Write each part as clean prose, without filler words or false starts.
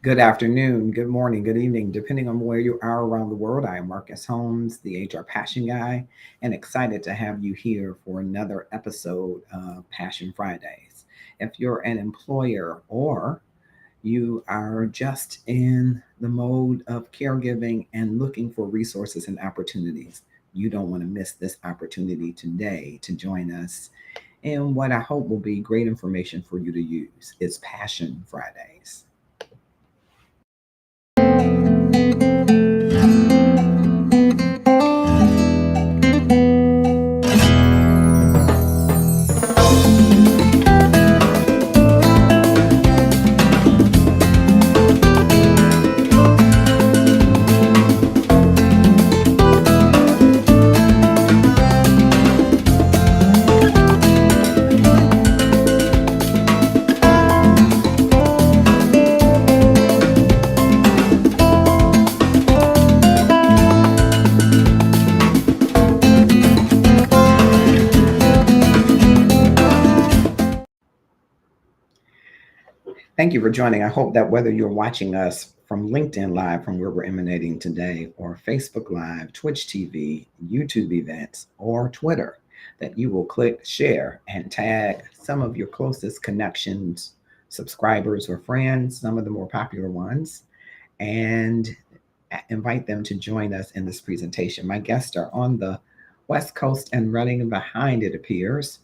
Good afternoon, good morning, good evening, depending on where you are around the world. I am Marcus Holmes, the HR Passion Guy, and excited to have you here for another episode of Passion Fridays. If you're an employer or you are just in the mode of caregiving and looking for resources and opportunities, you don't want to miss this opportunity today to join us in what I hope will be great information for you to use. It's Passion Fridays. Thank you for joining. I hope that whether you're watching us from LinkedIn Live, from where we're emanating today, or Facebook Live, Twitch TV, YouTube events, or Twitter, that you will click share and tag some of your closest connections, subscribers, or friends, some of the more popular ones, and invite them to join us in this presentation. My guests are on the West Coast and running behind, it appears,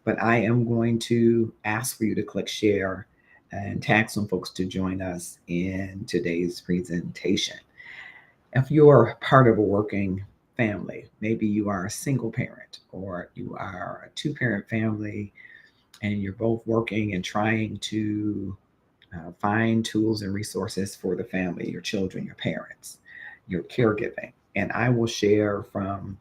but I am going to ask for you to click share and tag some folks to join us in today's presentation. If you're part of a working family, maybe you are a single parent or you are a two-parent family and you're both working and trying to find tools and resources for the family, your children, your parents, your caregiving. And I will share from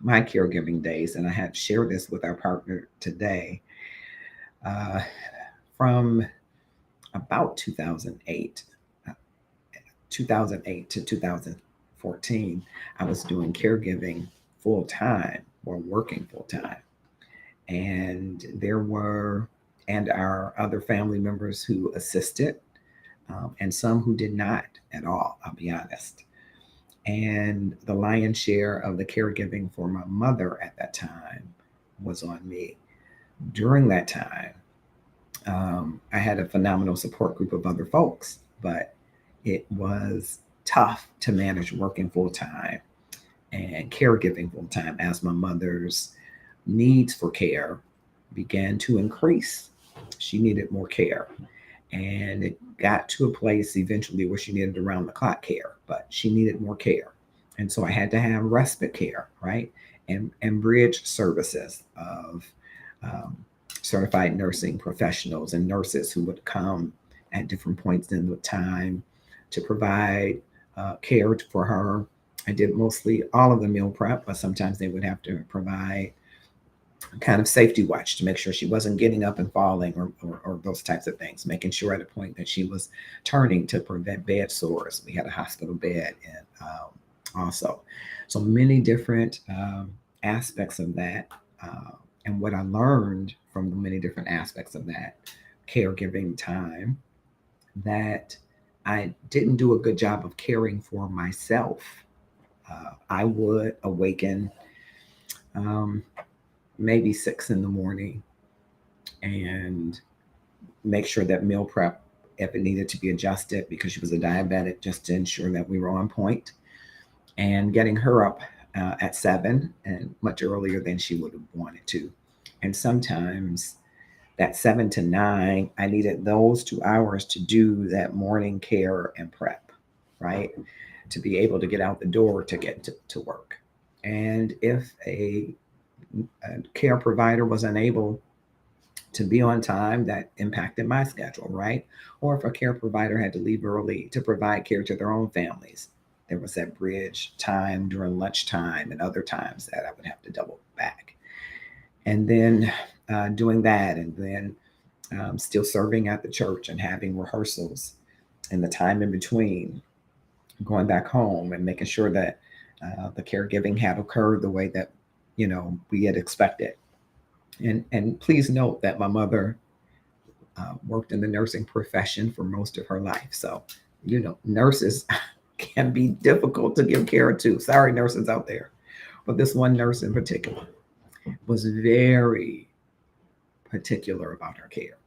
my caregiving days, and I have shared this with our partner today, uh, from about 2008 to 2014, I was doing caregiving full time or working full time. And there were, and our other family members who assisted, and some who did not at all, I'll be honest. And the lion's share of the caregiving for my mother at that time was on me. During that time, I had a phenomenal support group of other folks, but it was tough to manage working full time and caregiving full time as my mother's needs for care began to increase. She needed more care. And it got to a place eventually where she needed around the clock care, but she needed more care. And so I had to have respite care, right? And bridge services of um, certified nursing professionals and nurses who would come at different points in the time to provide care for her. I did mostly all of the meal prep, but sometimes they would have to provide kind of safety watch to make sure she wasn't getting up and falling or those types of things, making sure at a point that she was turning to prevent bed sores. We had a hospital bed and also. So many different aspects of that. And what I learned from the many different aspects of that caregiving time, that I didn't do a good job of caring for myself. I would awaken um, maybe 6 in the morning and make sure that meal prep, if it needed to be adjusted because she was a diabetic, just to ensure that we were on point, and getting her up at 7 and much earlier than she would have wanted to. And sometimes that 7 to 9, I needed those 2 hours to do that morning care and prep, right? To be able to get out the door to get to work. And if a care provider was unable to be on time, that impacted my schedule, right? Or if a care provider had to leave early to provide care to their own families, there was that bridge time during lunchtime and other times that I would have to double back. And then doing that, and then still serving at the church and having rehearsals and the time in between, going back home and making sure that the caregiving had occurred the way that we had expected. And please note that my mother worked in the nursing profession for most of her life. So Nurses can be difficult to give care to. Sorry, nurses out there. But this one nurse in particular was very particular about her care.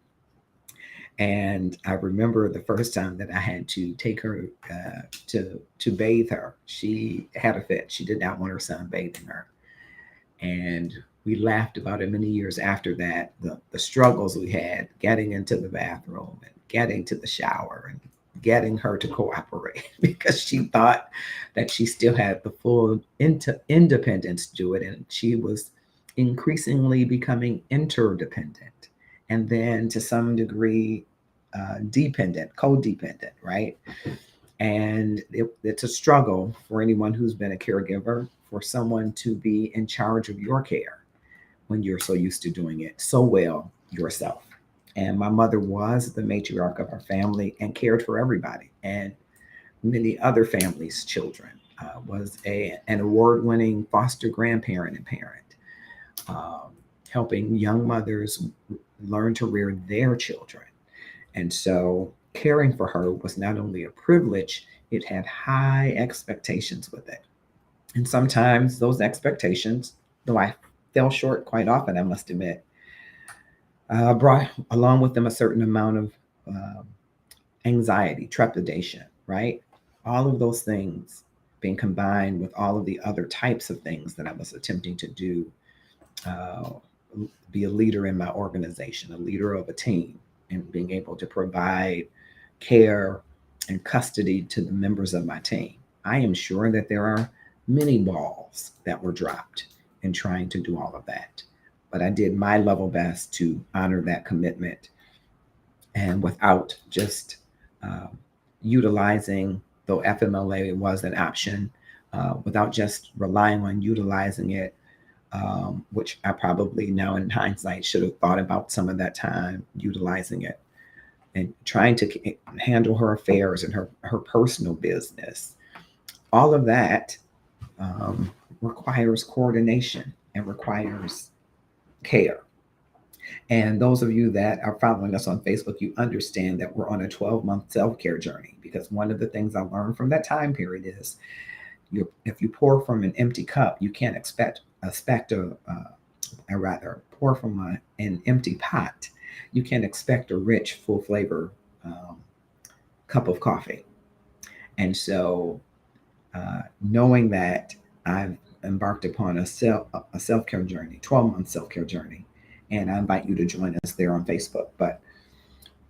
And I remember the first time that I had to take her to bathe her. She had a fit. She did not want her son bathing her, and we laughed about it many years after that. The struggles we had getting into the bathroom and getting to the shower and getting her to cooperate because she thought that she still had the full independence to do it, and she was increasingly becoming interdependent, and then to some degree dependent, codependent, right? And it's a struggle for anyone who's been a caregiver for someone to be in charge of your care when you're so used to doing it so well yourself. And my mother was the matriarch of our family and cared for everybody and many other families' children. Was an award-winning foster grandparent and parent, um, helping young mothers learn to rear their children. And so caring for her was not only a privilege, it had high expectations with it. And sometimes those expectations, though I fell short quite often, I must admit, brought along with them a certain amount of uh, anxiety, trepidation, right? All of those things being combined with all of the other types of things that I was attempting to do, uh, be a leader in my organization, a leader of a team, and being able to provide care and custody to the members of my team. I am sure that there are many balls that were dropped in trying to do all of that. But I did my level best to honor that commitment and without just um, utilizing, though FMLA was an option, without just relying on utilizing it, which I probably now in hindsight should have thought about some of that time utilizing it and trying to handle her affairs and her personal business. All of that um, requires coordination and requires care. And those of you that are following us on Facebook, you understand that we're on a 12-month self-care journey because one of the things I learned from that time period is if you pour from an empty cup, you can't expect or rather pour from an empty pot. You can't expect a rich, full flavor cup of coffee. And so, knowing that I've embarked upon a self care journey, 12-month self care journey, and I invite you to join us there on Facebook. But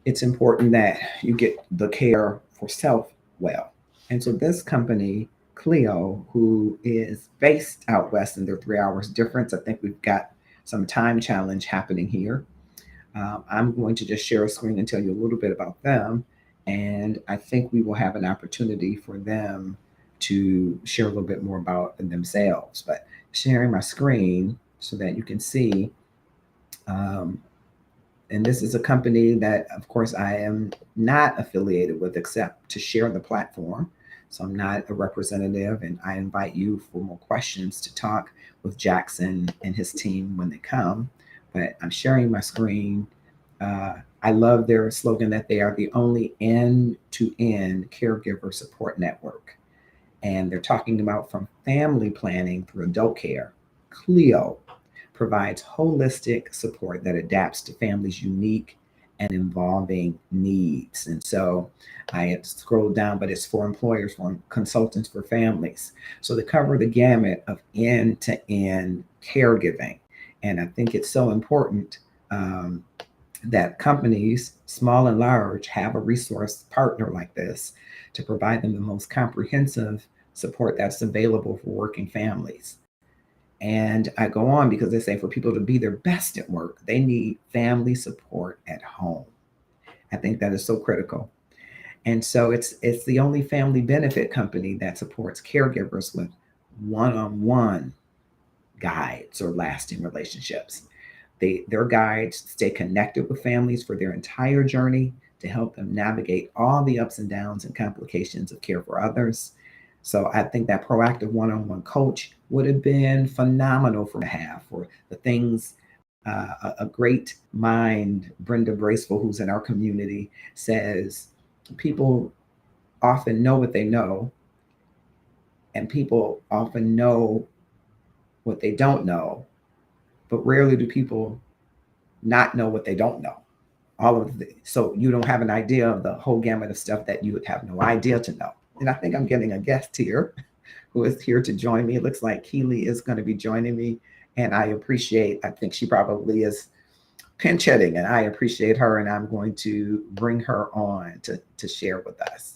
it's important that you get the care for self well. And so this company, Clio, who is based out west and they're 3 hours difference, I think we've got some time challenge happening here. I'm going to just share a screen and tell you a little bit about them. And I think we will have an opportunity for them to share a little bit more about themselves. But sharing my screen so that you can see um, and this is a company that, of course, I am not affiliated with except to share the platform. So I'm not a representative, and I invite you for more questions to talk with Jackson and his team when they come. But I'm sharing my screen. Uh, I love their slogan that they are the only end to end caregiver support network. And they're talking about from family planning through adult care. Clio provides holistic support that adapts to families' unique and evolving needs. And so I had scrolled down, but it's for employers, for consultants, for families. So they cover the gamut of end to end caregiving. And I think it's so important um, that companies, small and large, have a resource partner like this to provide them the most comprehensive support that's available for working families. And I go on because they say for people to be their best at work, they need family support at home. I think that is so critical. And so it's the only family benefit company that supports caregivers with one-on-one guides or lasting relationships. Their guides stay connected with families for their entire journey to help them navigate all the ups and downs and complications of care for others. So I think that proactive one-on-one coach would have been phenomenal for to have for the things. A great mind, Brenda Bracewell, who's in our community, says people often know what they know, and people often know what they don't know, but rarely do people not know what they don't know. So you don't have an idea of the whole gamut of stuff that you would have no idea to know. And I think I'm getting a guest here who is here to join me. It looks like Keely is going to be joining me, and I think she probably is pinch hitting, and I appreciate her, and I'm going to bring her on to share with us.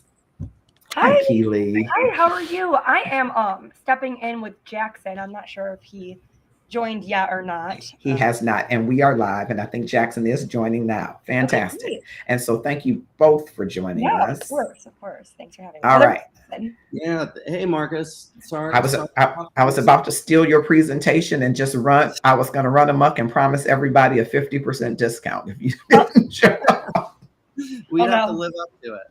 Hi, Hi, Keely. hi, how are you? I am stepping in with Jackson. I'm not sure if he joined yet or not. He has not, and we are live, and I think Jackson is joining now. Okay, Fantastic. great. And so thank you both for joining Yeah, us. of course. Thanks for having me. All Oh, there's right. Jackson. Yeah. Hey, Marcus. I Sorry. was Sorry. I was about to steal your presentation and just run. I was going to run amok and promise everybody a 50% discount if you Oh, didn't show up. We'd have to no. live up to it.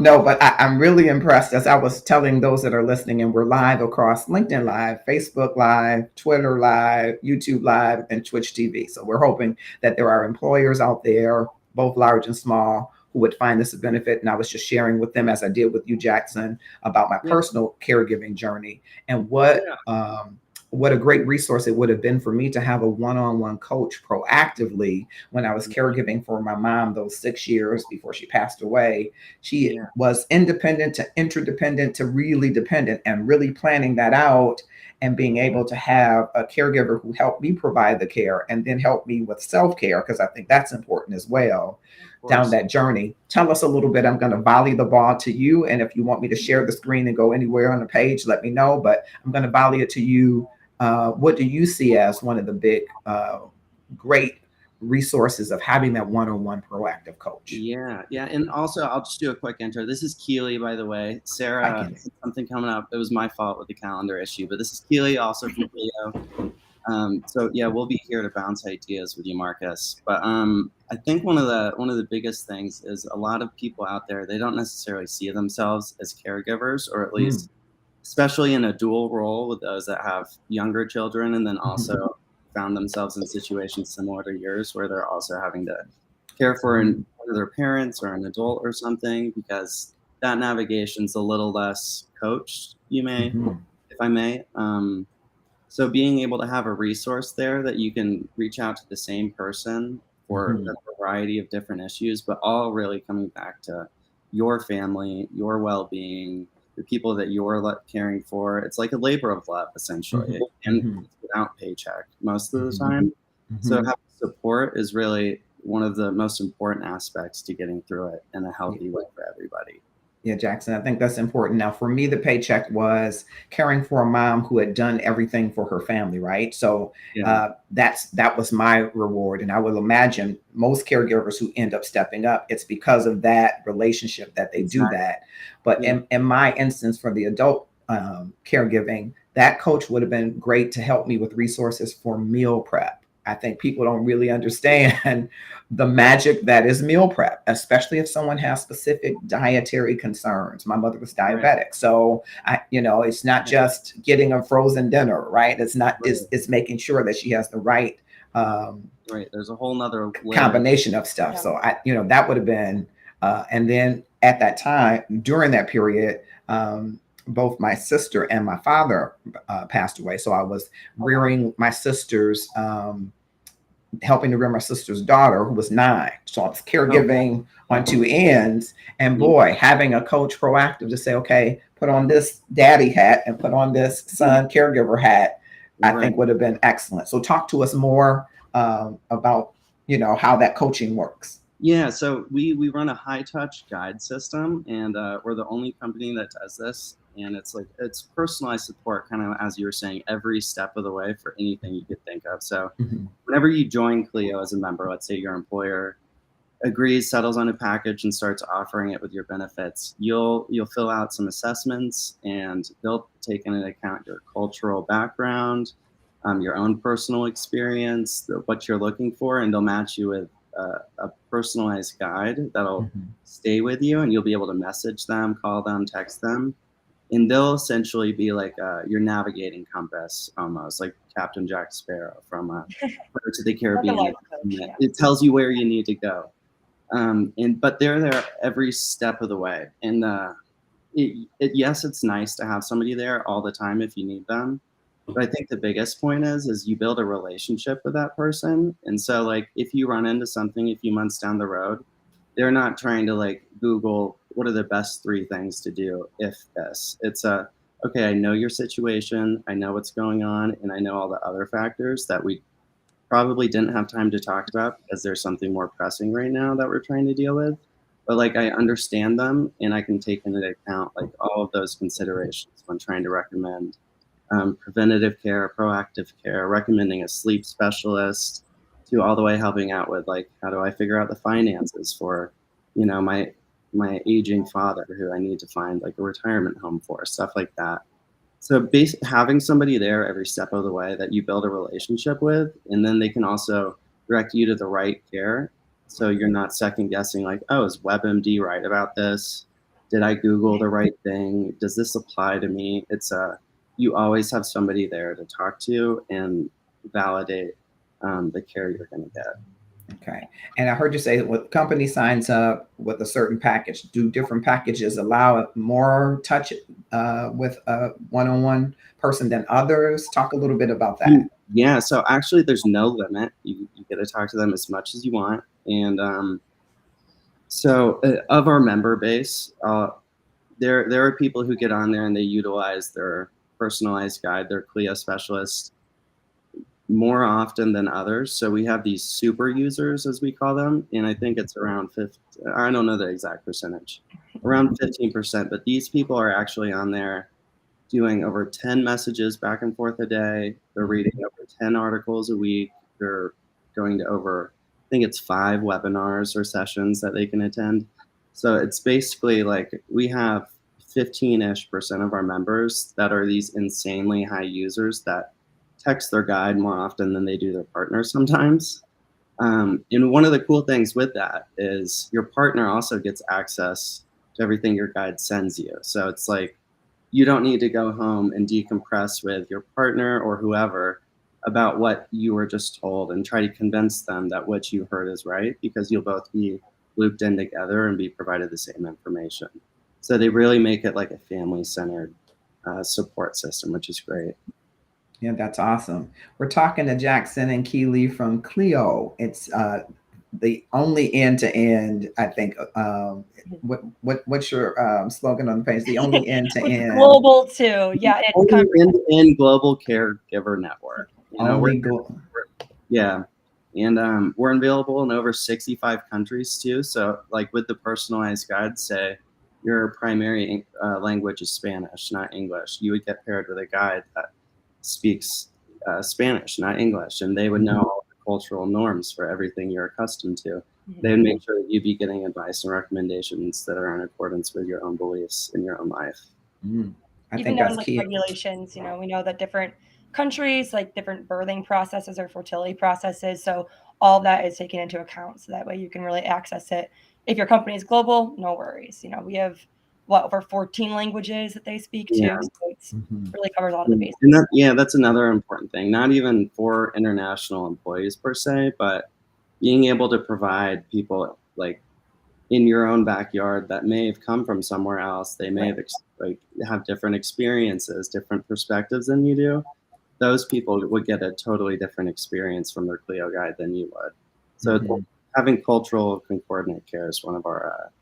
No, but I'm really impressed. As I was telling those that are listening, and we're live across LinkedIn Live, Facebook Live, Twitter Live, YouTube Live, and Twitch TV. So we're hoping that there are employers out there, both large and small, who would find this a benefit. And I was just sharing with them, as I did with you, Jackson, about my Yeah. personal caregiving journey and Yeah. what a great resource it would have been for me to have a one-on-one coach proactively when I was caregiving for my mom those 6 years before she passed away. She Yeah. was independent to interdependent to really dependent, and really planning that out and being able to have a caregiver who helped me provide the care and then help me with self-care, because I think that's important as well Of down course. that journey. Tell us a little bit. I'm going to volley the ball to you, and if you want me to share the screen and go anywhere on the page, let me know, but I'm going to volley it to you. What do you see as one of the big, great resources of having that one-on-one proactive coach? Yeah. Yeah. And also, I'll just do a quick intro. This is Keely, by the way. I Sarah, can. something coming up. It was my fault with the calendar issue, but this is Keely, also from Clio. So yeah, we'll be here to bounce ideas with you, Marcus. But I think one of the biggest things is a lot of people out there, they don't necessarily see themselves as caregivers, or at least, especially in a dual role with those that have younger children, and then also found themselves in situations similar to yours where they're also having to care for one of their parents or an adult or something, because that navigation's a little less coached, if I may. So being able to have a resource there that you can reach out to the same person for a variety of different issues, but all really coming back to your family, your well-being, the people that you're caring for. It's like a labor of love, essentially, and it's without paycheck most of the time. So having support is really one of the most important aspects to getting through it in a healthy way for everybody. Yeah, Jackson, I think that's important. Now, for me, the paycheck was caring for a mom who had done everything for her family, right? So Yeah. that was my reward, and I will imagine most caregivers who end up stepping up, it's because of that relationship that they do Exactly. that. But Yeah. in my instance, for the adult caregiving, that coach would have been great to help me with resources for meal prep. I think people don't really understand the magic that is meal prep, especially if someone has specific dietary concerns. My mother was diabetic, Right. so it's not just getting a frozen dinner, right? It's not. Right. It's making sure that she has the right Right. There's a whole nother layer. combination of stuff. Yeah. So that would have been, and then at that time, during that period, both my sister and my father passed away. So I was rearing my sister's, helping to rear my sister's daughter, who was 9. So I was caregiving on two ends. And boy, having a coach proactive to say, okay, put on this daddy hat and put on this son caregiver hat, I think would have been excellent. So talk to us more about how that coaching works. Yeah, so we run a high touch guide system, and we're the only company that does this. And it's personalized support, kind of as you were saying, every step of the way for anything you could think of. So whenever you join Clio as a member, let's say your employer agrees, settles on a package, and starts offering it with your benefits, you'll fill out some assessments, and they'll take into account your cultural background, your own personal experience, what you're looking for, and they'll match you with a personalized guide that'll stay with you, and you'll be able to message them, call them, text them, and they'll essentially be like your navigating compass, almost like Captain Jack Sparrow from Pirates of the Caribbean. Like a life coach, yeah. It tells you where you need to go. But they're there every step of the way. And yes, it's nice to have somebody there all the time if you need them. But I think the biggest point is you build a relationship with that person. And so like if you run into something a few months down the road, they're not trying to like Google what are the best 3 things to do if this. It's a okay, I know your situation, I know what's going on, and I know all the other factors that we probably didn't have time to talk about because there's something more pressing right now that we're trying to deal with. But like I understand them and I can take into account like all of those considerations when trying to recommend preventative care, proactive care, recommending a sleep specialist, to all the way helping out with like how do I figure out the finances for, my aging father who I need to find like a retirement home for, stuff like that. So having somebody there every step of the way that you build a relationship with, and then they can also direct you to the right care. So you're not second guessing like, oh, is WebMD right about this? Did I Google the right thing? Does this apply to me? You always have somebody there to talk to and validate the care you're going to get. Okay. And I heard you say that when the company signs up with a certain package, do different packages allow more touch with a one-on-one person than others? Talk a little bit about that. Yeah, so actually there's no limit. You get to talk to them as much as you want. And of our member base, there are people who get on there and they utilize their personalized guide, their Clio specialist, more often than others. So we have these super users, as we call them, and I think it's around 50. I don't know the exact percentage, around 15%. But these people are actually on there doing over 10 messages back and forth a day. They're reading over 10 articles a week. They're going to over, I think it's 5 webinars or sessions that they can attend. So it's basically like we have 15-ish% of our members that are these insanely high users that text their guide more often than they do their partner sometimes. And one of the cool things with that is your partner also gets access to everything your guide sends you. So it's like you don't need to go home and decompress with your partner or whoever about what you were just told and try to convince them that what you heard is right, because you'll both be looped in together and be provided the same information. So they really make it like a family-centered support system, which is great. Yeah, that's awesome. We're talking to Jackson and Keely from Clio. It's the only end-to-end, I think. What's your slogan on the page? The only end-to-end. Global too. Yeah, it's only end-to-end global caregiver network. Yeah. And we're available in over 65 countries too. So like with the personalized guide, say your primary language is Spanish, not English, you would get paired with a guide that speaks Spanish, not English, and they would know all the cultural norms for everything you're accustomed to. They would make sure that you'd be getting advice and recommendations that are in accordance with your own beliefs in your own life. I Even think down that's like key. regulations, we know that different countries like different birthing processes or fertility processes. So all that is taken into account. So that way you can really access it. If your company is global, no worries. We have over 14 languages that they speak to. So it's really covers all of the bases. And that's another important thing, not even for international employees per se, but being able to provide people like in your own backyard that may have come from somewhere else. They may have different experiences, different perspectives than you do. Those people would get a totally different experience from their Clio guide than you would. So having cultural concordant care is one of our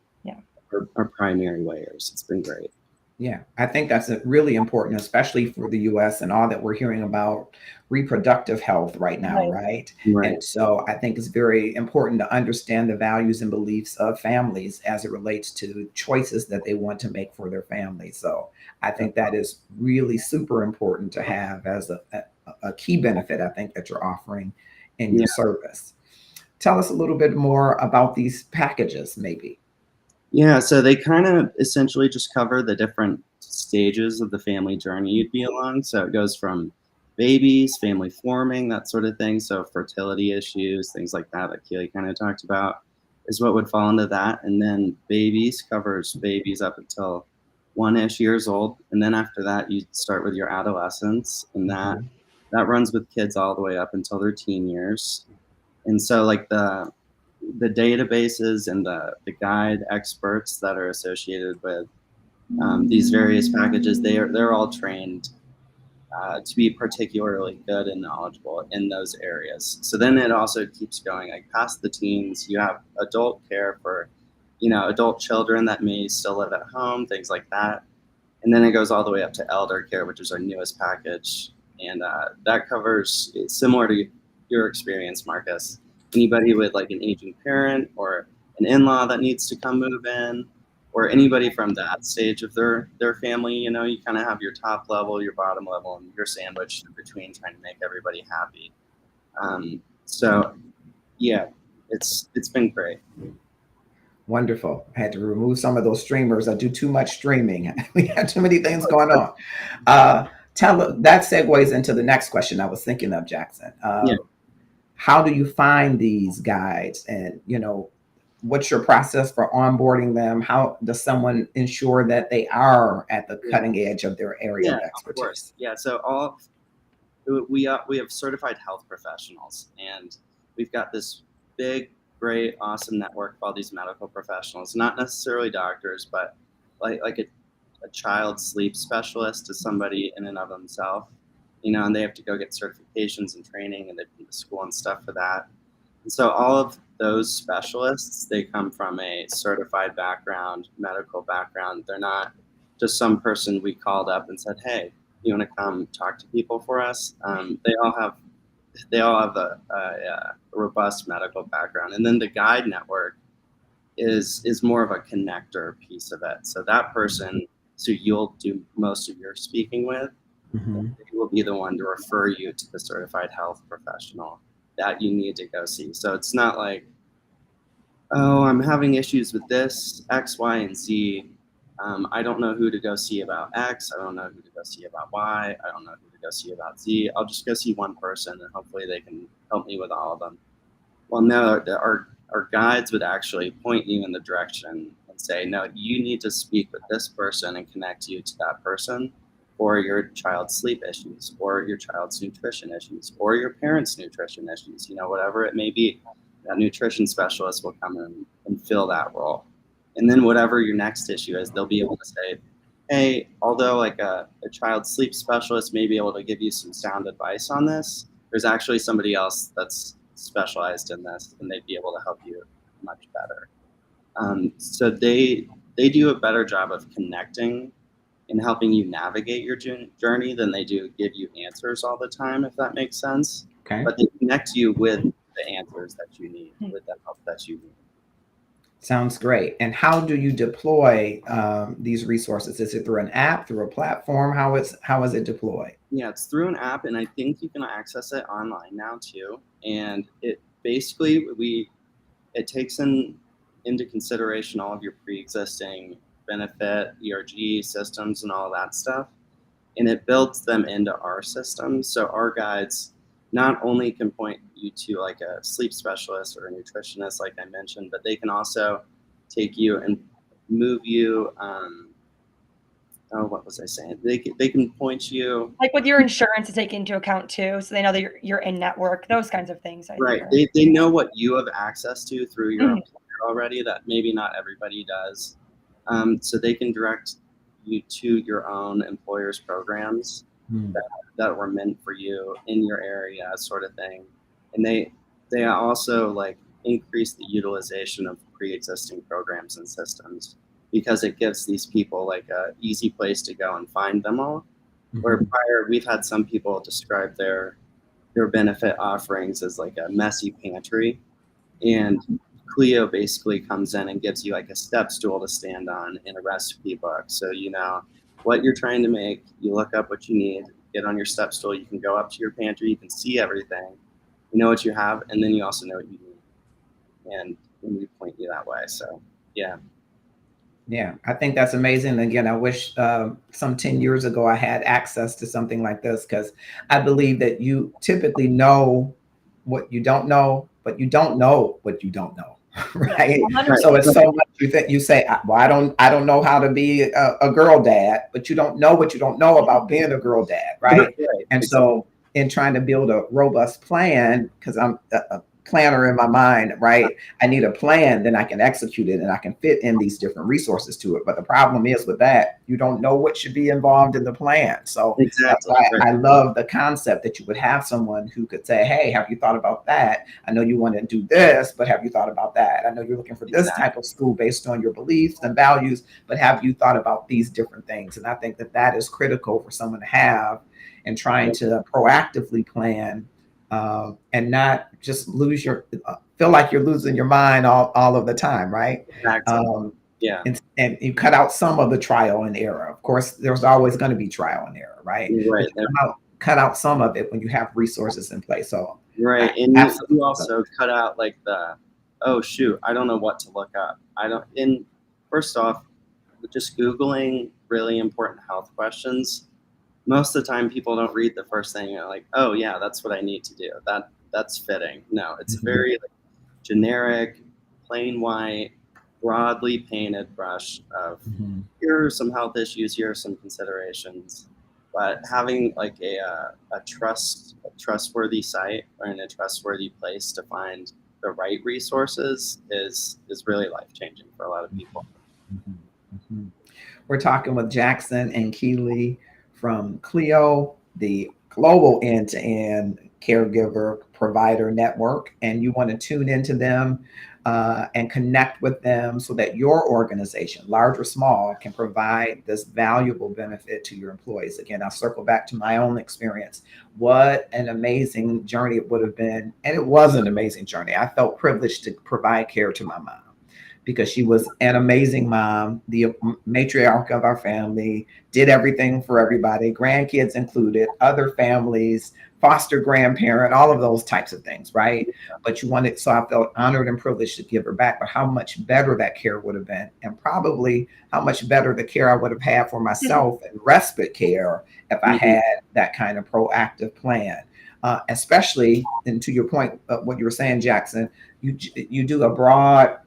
primary layers. It's been great. Yeah, I think that's really important, especially for the US and all that we're hearing about reproductive health right now, right? And so I think it's very important to understand the values and beliefs of families as it relates to choices that they want to make for their family. So I think that is really super important to have as a key benefit, I think, that you're offering in your service. Tell us a little bit more about these packages, maybe. Yeah, so they kind of essentially just cover the different stages of the family journey you'd be along. So it goes from babies, family forming, that sort of thing. So fertility issues, things like that Keely kind of talked about is what would fall into that. And then babies covers babies up until 1-ish years old. And then after that, you start with your adolescence, and that runs with kids all the way up until their teen years. And so like the the databases and the guide experts that are associated with these various packages, they're all trained to be particularly good and knowledgeable in those areas. So then it also keeps going, like past the teens, you have adult care for, adult children that may still live at home, things like that. And then it goes all the way up to elder care, which is our newest package. And that covers, similar to your experience, Marcus, anybody with like an aging parent or an in-law that needs to come move in, or anybody from that stage of their family. You kind of have your top level, your bottom level, and your sandwich in between, trying to make everybody happy. So yeah, it's been great. Wonderful. I had to remove some of those streamers. I do too much streaming. We have too many things going on. That segues into the next question I was thinking of, Jackson. Yeah. How do you find these guides, and what's your process for onboarding them? How does someone ensure that they are at the cutting edge of their area of expertise? Of course. Yeah. So we have certified health professionals, and we've got this big, great, awesome network of all these medical professionals, not necessarily doctors, but like a child sleep specialist is somebody in and of themselves, and they have to go get certifications and training, and they've been to school and stuff for that. And so all of those specialists, they come from a certified background, medical background. They're not just some person we called up and said, hey, you want to come talk to people for us? They all have a robust medical background. And then the guide network is more of a connector piece of it. So that person, so you'll do most of your speaking with, they will be the one to refer you to the certified health professional that you need to go see. So it's not like, oh, I'm having issues with this, X, Y, and Z. I don't know who to go see about X. I don't know who to go see about Y. I don't know who to go see about Z. I'll just go see one person, and hopefully they can help me with all of them. Well, no, our guides would actually point you in the direction and say, no, you need to speak with this person and connect you to that person for your child's sleep issues, or your child's nutrition issues, or your parents' nutrition issues, whatever it may be. That nutrition specialist will come in and fill that role. And then whatever your next issue is, they'll be able to say, hey, although like a child sleep specialist may be able to give you some sound advice on this, there's actually somebody else that's specialized in this, and they'd be able to help you much better. So they do a better job of connecting and helping you navigate your journey than they do give you answers all the time, if that makes sense. Okay. But they connect you with the answers that you need, with the help that you need. Sounds great. And how do you deploy these resources? Is it through an app, through a platform? How is it deployed? Yeah, it's through an app, and I think you can access it online now too. And it basically it takes into consideration all of your pre-existing benefit, ERG systems, and all that stuff, and it builds them into our system. So our guides not only can point you to like a sleep specialist or a nutritionist, like I mentioned, but they can also take you and move you. What was I saying? They can point you, like with your insurance to take into account too, so they know that you're in network, those kinds of things. Right. They know what you have access to through your employer already that maybe not everybody does. So they can direct you to your own employer's programs that were meant for you in your area, sort of thing. And they also like increase the utilization of pre-existing programs and systems, because it gives these people like a easy place to go and find them all. Where prior, we've had some people describe their benefit offerings as like a messy pantry, and Clio basically comes in and gives you like a step stool to stand on in a recipe book. So you know what you're trying to make, you look up what you need, get on your step stool, you can go up to your pantry, you can see everything, you know what you have, and then you also know what you need. And we point you that way. So yeah. Yeah, I think that's amazing. Again, I wish some 10 years ago I had access to something like this, because I believe that you typically know what you don't know, but you don't know what you don't know, right? So it's so much you say, well, I don't know how to be a girl dad, but you don't know what you don't know about being a girl dad, right? And so in trying to build a robust plan, because I'm planner in my mind, right? I need a plan, then I can execute it and I can fit in these different resources to it. But the problem is with that, you don't know what should be involved in the plan. So that's Exactly. why Right. I love the concept that you would have someone who could say, hey, have you thought about that? I know you want to do this, but have you thought about that? I know you're looking for this Exactly. type of school based on your beliefs and values, but have you thought about these different things? And I think that that is critical for someone to have and trying to proactively plan, and not just lose your feel like you're losing your mind all of the time, right? Exactly. Um, Yeah. and you cut out some of the trial and error. Of course, there's always going to be trial and error, right? Right. But you cut out some of it when you have resources in place. So Right. I And you absolutely also cut out like oh shoot, I don't know what to look up. I don't in First off, just Googling really important health questions. Most of the time people don't read the first thing and are like, oh yeah, that's what I need to do. That's fitting. No, it's a Mhm. very like, generic, plain white, broadly painted brush of Mhm. here are some health issues, here are some considerations. But having like a trustworthy site or in a trustworthy place to find the right resources is really life changing for a lot of people. Mhm. Mhm. We're talking with Jackson and Keely from Clio, the global end-to-end caregiver provider network. And you want to tune into them and connect with them so that your organization, large or small, can provide this valuable benefit to your employees. Again, I'll circle back to my own experience. What an amazing journey it would have been. And it was an amazing journey. I felt privileged to provide care to my mom because she was an amazing mom, the matriarch of our family, did everything for everybody, grandkids included, other families, foster grandparent, all of those types of things, right? But you wanted, so I felt honored and privileged to give her back, but how much better that care would have been, and probably how much better the care I would have had for myself and respite care if I Mhm. had that kind of proactive plan. Especially, and to your point, what you were saying, Jackson, you do a broad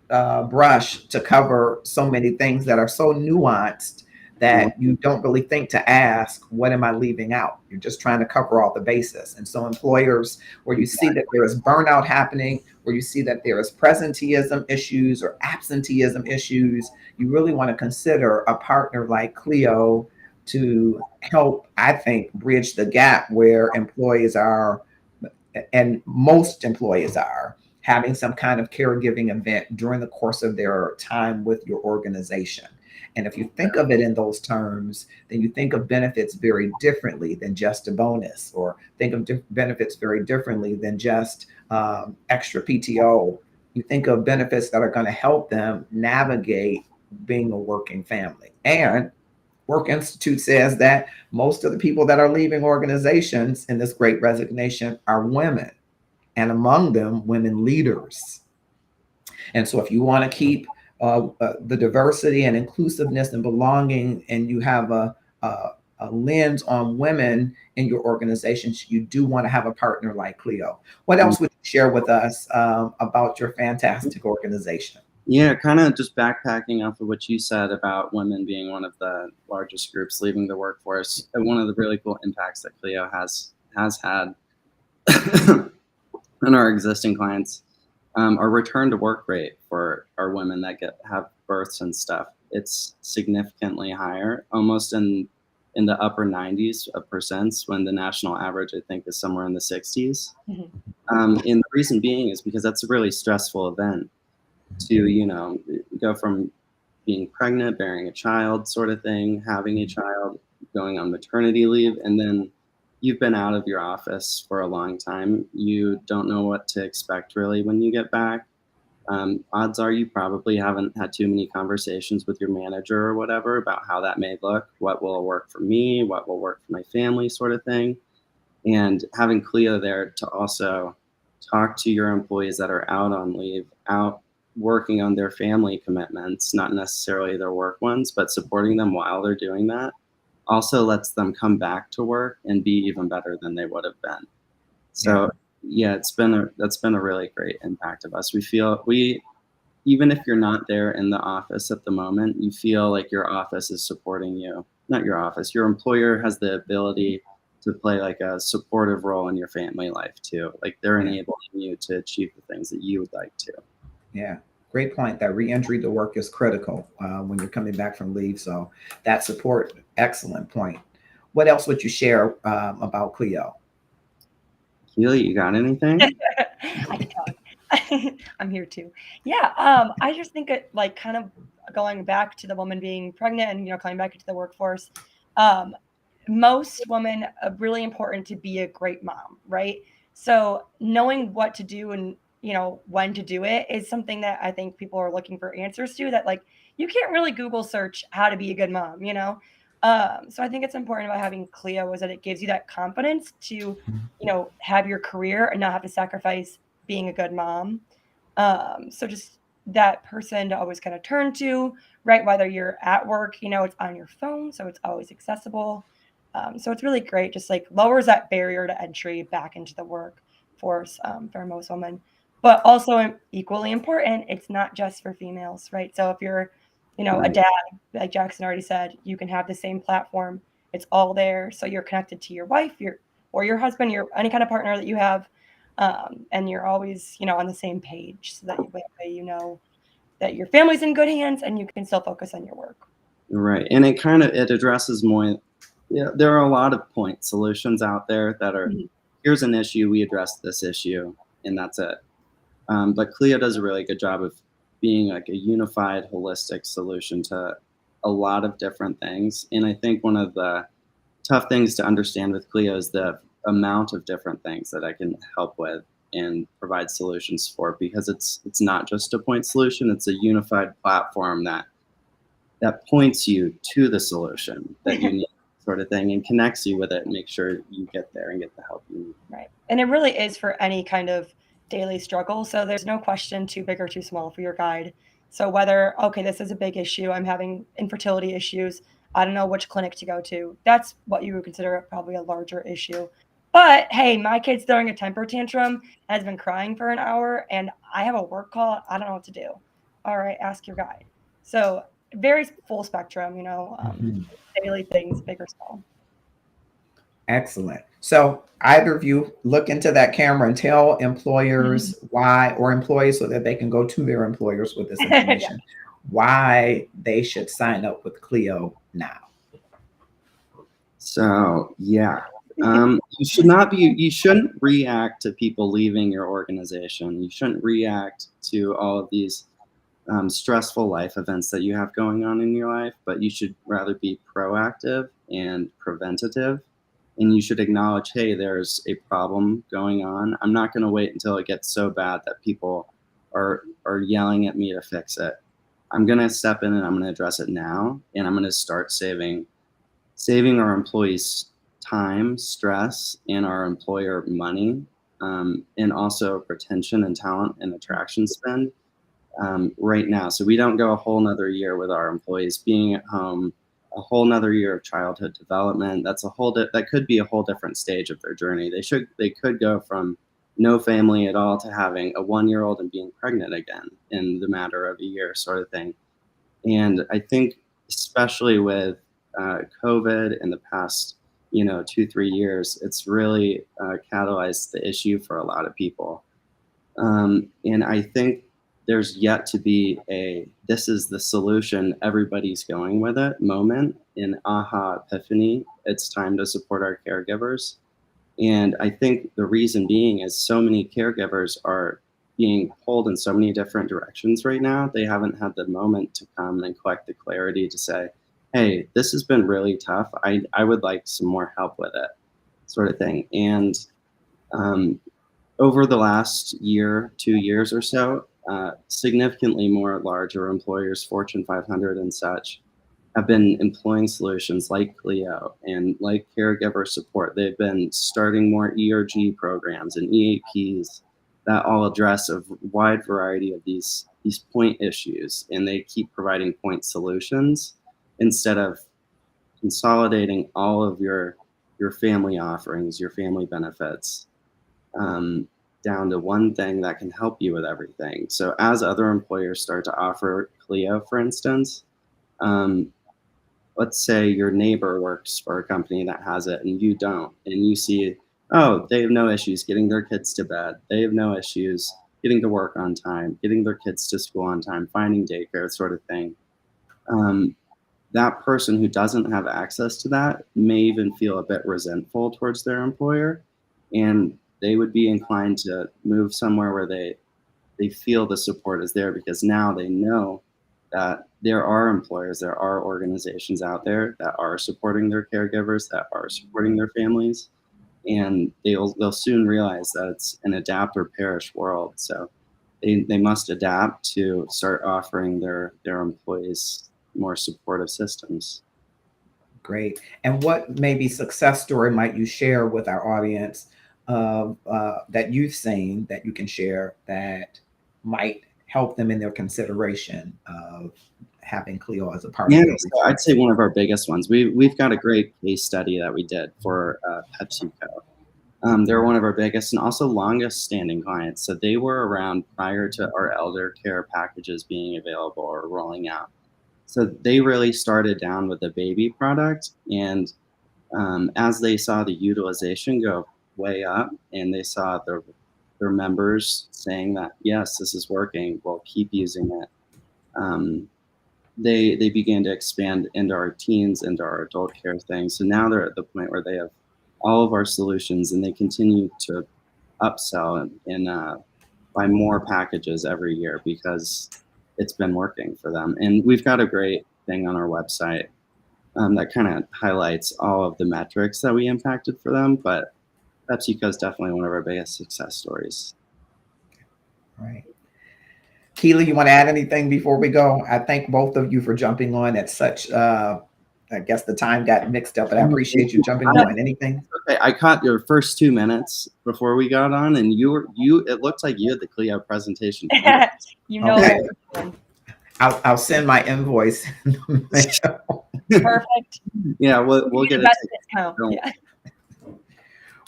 brush to cover so many things that are so nuanced that you don't really think to ask, what am I leaving out? You're just trying to cover all the bases. And so employers, where you see that there is burnout happening, where you see that there is presenteeism issues or absenteeism issues, you really want to consider a partner like Clio to help, I think, bridge the gap where employees are, and most employees are, having some kind of caregiving event during the course of their time with your organization. And if you think of it in those terms, then you think of benefits very differently than just a bonus, or think of benefits very differently than just extra PTO. You think of benefits that are going to help them navigate being a working family. And Work Institute says that most of the people that are leaving organizations in this great resignation are women, and among them, women leaders. And so, if you want to keep the diversity and inclusiveness and belonging, and you have a lens on women in your organizations, you do want to have a partner like Clio. What else would you share with us about your fantastic organization? Yeah, kind of just backpacking off of what you said about women being one of the largest groups leaving the workforce. And one of the really cool impacts that Clio has had on our existing clients, our return to work rate for our women that have births and stuff. It's significantly higher, almost in the upper 90s of percents, when the national average I think is somewhere in the 60s. Mhm. And the reason being is because that's a really stressful event to go from being pregnant, bearing a child sort of thing, having a child, going on maternity leave, and then you've been out of your office for a long time. You don't know what to expect really when you get back. Odds are you probably haven't had too many conversations with your manager or whatever about how that may look, what will work for me, what will work for my family, sort of thing. And having Cleo there to also talk to your employees that are out on leave, out working on their family commitments, not necessarily their work ones, but supporting them while they're doing that, also lets them come back to work and be even better than they would have been. Yeah. So yeah, that's been a really great impact of us. We even if you're not there in the office at the moment, you feel like your office is supporting you. Not your office, your employer has the ability to play like a supportive role in your family life too. Like they're Yeah. enabling you to achieve the things that you would like to. Yeah, great point. That reentry to work is critical when you're coming back from leave. So that support, excellent point. What else would you share about Cleo? Keely, you got anything? I can talk. I'm here too. Yeah, I just think it like kind of going back to the woman being pregnant and coming back into the workforce. Um, most women really important to be a great mom, right? So knowing what to do and when to do it is something that I think people are looking for answers to. That like you can't really Google search how to be a good mom. So I think it's important about having Clio is that it gives you that confidence to have your career and not have to sacrifice being a good mom. So just that person to always kind of turn to, right? Whether you're at work, it's on your phone, so it's always accessible. So it's really great, just like lowers that barrier to entry back into the workforce for most women. But also equally important, it's not just for females, right? So if you're, a Right. dad, like Jackson already said, you can have the same platform. It's all there, so you're connected to your wife, your husband, your any kind of partner that you have, and you're always on the same page, so that way you know that your family's in good hands and you can still focus on your work. Right. And it addresses more. Yeah, there are a lot of point solutions out there that are, Mhm. here's an issue, we address this issue, and that's it. But Clio does a really good job of being like a unified, holistic solution to a lot of different things. And I think one of the tough things to understand with Clio is the amount of different things that I can help with and provide solutions for, because it's not just a point solution, it's a unified platform that points you to the solution that you need, sort of thing, and connects you with it and makes sure you get there and get the help you need. Right. And it really is for any kind of daily struggle. So there's no question too big or too small for your guide. So whether, okay, this is a big issue, I'm having infertility issues, I don't know which clinic to go to. That's what you would consider probably a larger issue. But hey, my kid's throwing a temper tantrum, has been crying for an hour, and I have a work call. I don't know what to do. All right, ask your guide. So very full spectrum, Mhm. daily things, big or small. Excellent. So either of you look into that camera and tell employers why, or employees so that they can go to their employers with this Yeah. information, why they should sign up with Clio now. So yeah, you shouldn't react to people leaving your organization. You shouldn't react to all of these stressful life events that you have going on in your life, but you should rather be proactive and preventative. And you should acknowledge, hey, there's a problem going on. I'm not going to wait until it gets so bad that people are yelling at me to fix it. I'm going to step in and I'm going to address it now, and I'm going to start saving our employees time, stress, and our employer money, and also retention and talent and attraction spend right now. So we don't go a whole nother year with our employees being at home, a whole nother year of childhood development. That's that could be a whole different stage of their journey. They could go from no family at all to having a 1 year old and being pregnant again in the matter of a year, sort of thing. And I think, especially with COVID in the past, 2, 3 years, it's really catalyzed the issue for a lot of people. And I think there's yet to be this is the solution, everybody's going with it moment in aha epiphany. It's time to support our caregivers. And I think the reason being is so many caregivers are being pulled in so many different directions right now. They haven't had the moment to come and collect the clarity to say, hey, this has been really tough. I would like some more help with it, sort of thing. And um, over the last year, 2 years or so, significantly more larger employers, Fortune 500 and such, have been employing solutions like Clio and like caregiver support. They've been starting more ERG programs and EAPs that all address a wide variety of these point issues, and they keep providing point solutions instead of consolidating all of your family offerings, your family benefits, um, down to one thing that can help you with everything. So as other employers start to offer Clio, for instance, um, let's say your neighbor works for a company that has it and you don't, and you see, oh, they have no issues getting their kids to bed. They have no issues getting to work on time, getting their kids to school on time, finding daycare, sort of thing. Um, that person who doesn't have access to that may even feel a bit resentful towards their employer, and they would be inclined to move somewhere where they feel the support is there, because now they know that there are employers, there are organizations out there that are supporting their caregivers, that are supporting their families, and they'll soon realize that it's an adapt or perish world. So they must adapt to start offering their employees more supportive systems. Great. And what maybe success story might you share with our audience of that you've seen that you can share that might help them in their consideration of having Cleo as a part Yeah, of their so I'd say one of our biggest ones. We've got a great case study that we did for PepsiCo. They're one of our biggest and also longest standing clients. So they were around prior to our elder care packages being available or rolling out. So they really started down with a baby product, and as they saw the utilization go way up, and they saw their members saying that yes, this is working, we'll keep using it. Um, they began to expand into our teens, into our adult care thing. So now they're at the point where they have all of our solutions, and they continue to upsell and buy more packages every year because it's been working for them. And we've got a great thing on our website that kind of highlights all of the metrics that we impacted for them. But PepsiCo is definitely one of our biggest success stories. right. Keely, you want to add anything before we go? I thank both of you for jumping on at such I guess the time got mixed up, but I appreciate you jumping on. Anything? Okay, I caught your first 2 minutes before we got on, and you. It looked like you had the Clio presentation. You know, Okay. what I'll send my invoice. perfect. Yeah, we'll You get the it. best discount. Yeah.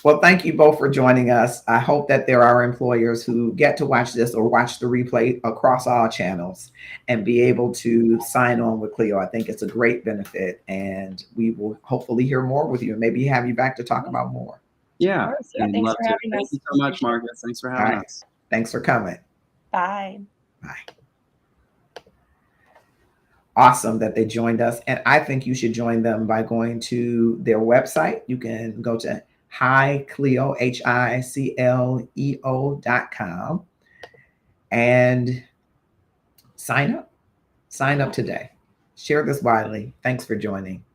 Well, thank you both for joining us. I hope that there are employers who get to watch this or watch the replay across all channels and be able to sign on with Clio. I think it's a great benefit, and we will hopefully hear more with you and maybe have you back to talk about more. Yeah, Of course. Yeah, I'd thanks love for to. having Thank us. you so much, Appreciate it. Marcus. Thanks for All having right. us. Thanks for coming. Bye. Bye. Awesome that they joined us. And I think you should join them by going to their website. You can go to HiCleo, HICLEO.com and sign up. Sign up today. Share this widely. Thanks for joining.